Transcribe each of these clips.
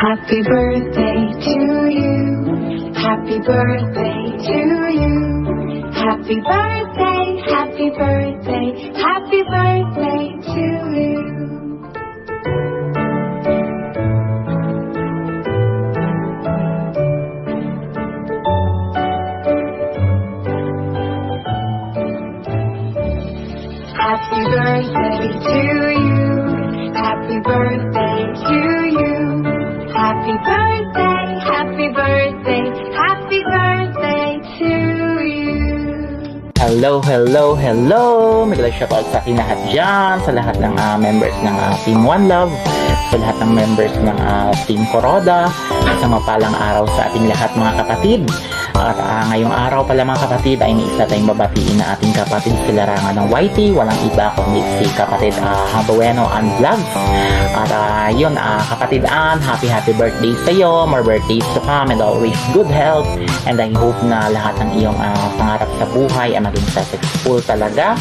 Happy birthday to you. Happy birthday to you. Happy birthday, happy birthday, happy birthday to you. Happy birthday to you. Happy birthday to you. Happy birthday, happy birthday, happy birthday to you. Hello, hello, hello! May shoutout sa ating lahat dyan, sa lahat ng members ng Team One Love, sa lahat ng members ng Team Coroda. Isang mapalang araw sa ating lahat mga kapatid. At ngayong araw pala mga kapatid ay may isa tayong babatiin na ating kapatid sa larangan ng YT. Walang iba kundi si kapatid Habueno and Vlogs. At yun, kapatid Ann, happy birthday sa iyo. More birthdays to come and always good health. And I hope na lahat ng iyong pangarap sa buhay ay maging successful talaga.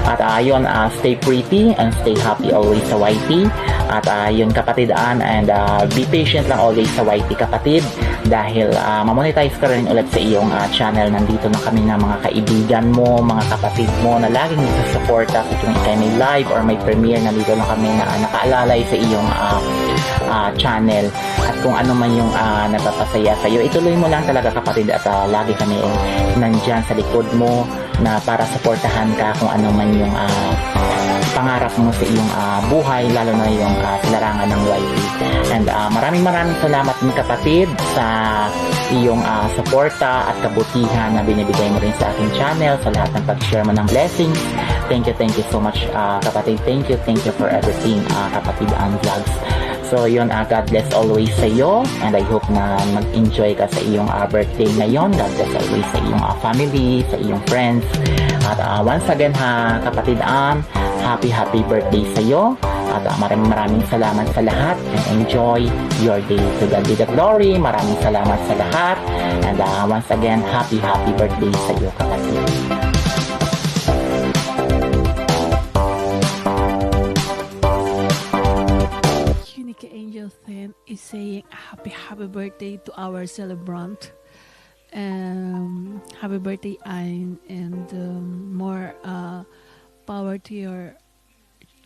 At yun, stay pretty and stay happy always sa YT. At yun kapatid Ann, and be patient lang always sa YT kapatid. Dahil mamonetize ka rin ulit sa iyong channel. Nandito na kami na mga kaibigan mo, mga kapatid mo na laging nagsusuporta sa tuwing ikay may live or may premiere. Nandito na kami na nakaalalay sa iyong channel. At kung ano man yung napapasaya sa iyo, ituloy mo lang talaga kapatid. At lagi kami nandyan sa likod mo na para supportahan ka kung ano man yung pangarap mo sa iyong buhay, lalo na yung larangan ng YT. And maraming salamat din kapatid sa iyong suporta at kabutihan na binibigay mo rin sa aking channel, sa lahat ng pag-share mo ng blessings. Thank you so much kapatid. Thank you for everything kapatid and Vlogs. So yun, God bless always sa iyo, and I hope na mag-enjoy ka sa iyong birthday ngayon. God bless always sa iyong family, sa iyong friends. At once again kapatid Ann, happy birthday sa iyo. At maraming salamat sa lahat, and enjoy your day. To God be the glory. Maraming salamat sa lahat, and once again, happy birthday sa iyo kapatid. Angel Thin is saying happy birthday to our celebrant. Happy birthday, Ayn, and more power to your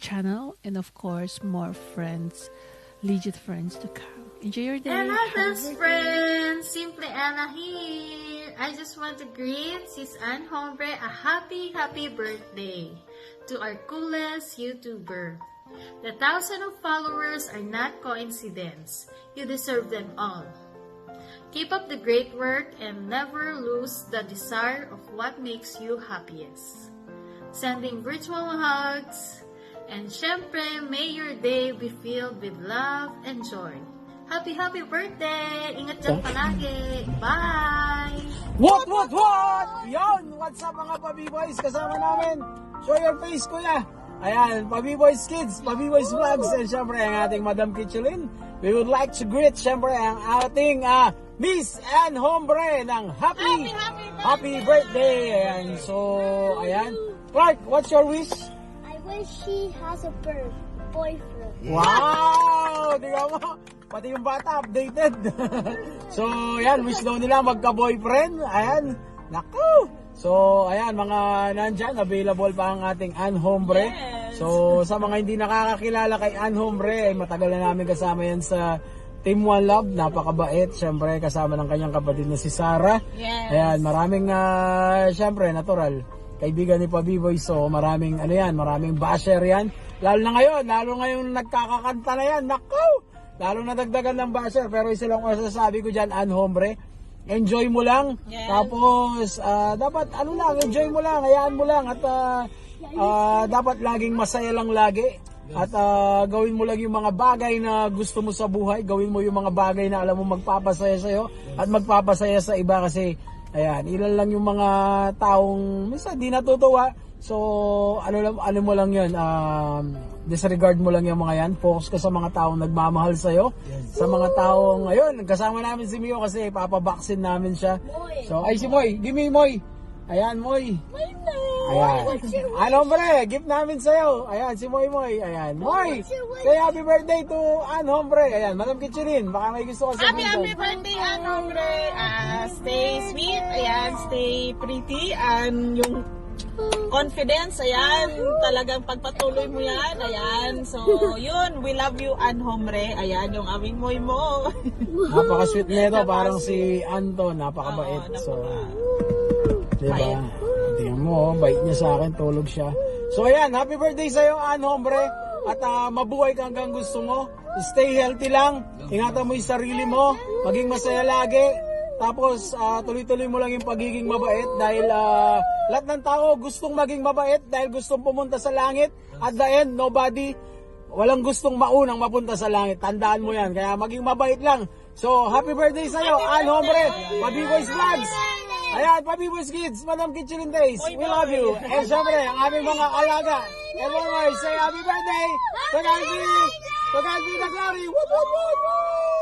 channel, and of course more friends, legit friends to come. Enjoy your day. Hello best friends, Simply Anna here. I just want to greet Sis Ann Hombre a happy birthday to our coolest YouTuber. The 1,000 of followers are not coincidence. You deserve them all. Keep up the great work and never lose the desire of what makes you happiest. Sending virtual hugs, and syempre, may your day be filled with love and joy. Happy birthday! Ingat dyan palagi! Bye! What? Yon! What's up mga Pabi-Boys? Kasama namin. Show your face, kuya. Ayan, Pabi-Boys Kids, Pabi-Boys Vlogs, and syempre ang ating Madam Kitchelin. We would like to greet syempre ang ating Miss Ann Hombre ng happy birthday. Ayan, so, ayan. Clark, what's your wish? I wish she has a boyfriend. Wow! Di ka mo? Pati yung bata, updated. So, ayan, wish daw nila magka-boyfriend. Ayan, naku! So, ayan, mga nandyan, available pa ang ating Ann Hombre. Yes. So, sa mga hindi nakakakilala kay Ann Hombre, ay matagal na namin kasama yan sa Team One Love. Napakabait, syempre, kasama ng kanyang kapatid na si Sarah. Yes. Ayan, maraming, syempre, natural, kaibigan ni Pabi-Boy. So, maraming, maraming basher yan. Lalo ngayon, nagkakakanta na yan. Naku! Lalo na dagdagan ng basher. Pero isa lang masasabi ko dyan, Ann Hombre, enjoy mo lang. Yes. Tapos dapat enjoy mo lang, hayaan mo lang, at dapat laging masaya lang lagi. At gawin mo lang yung mga bagay na gusto mo sa buhay. Gawin mo yung mga bagay na alam mo magpapasaya sa iyo at magpapasaya sa iba, kasi ayan, ilan lang yung mga taong minsan di natutuwa. So ano mo lang 'yun, disregard mo lang yung mga yan. Focus ka sa mga taong nagmamahal sa iyo. Yes. Sa mga taong, ayun, kasama namin si Mio kasi papabaksin namin siya. So, ay si Moy, give me Moy. Ayan, Moy. Ayan. Ano hombre, gift namin sa'yo. Ayan, si Moy Moy. Ayan. Moy, say happy birthday to Ann Hombre. Ayan, Madam Kitcherin. Baka may gusto ka sabihin. Happy birthday, Ann Hombre. Stay sweet, ayan, stay pretty, and yung confidence, ayan, talagang pagpatuloy mo yan, ayan. So, yun, we love you, Ann Hombre. Ayan, yung aming moy mo. Napaka-sweet nito, parang si Anton, napakabait. Oo, So, Bait. diba? Tingnan mo, bait niya sa akin, tulog siya. So, ayan, happy birthday sa'yo, Ann Hombre. At mabuhay ka hanggang gusto mo. Stay healthy lang. Ingatan mo yung sarili mo. Maging masaya lagi. Tapos, tuloy-tuloy mo lang yung pagiging mabait dahil lahat ng tao gustong maging mabait dahil gustong pumunta sa langit. At the end, walang gustong maunang mapunta sa langit. Tandaan mo yan. Kaya maging mabait lang. So, happy birthday sa'yo, Ann Hombre. Pabi Boys Vlogs. Ayan, Pabi Boys Kids, Madam Kitcherin Days. We love you. And syempre, ang aming mga alaga. And one more, say happy birthday. Pagkalbi na Glory. Woot, woot, woot, woot.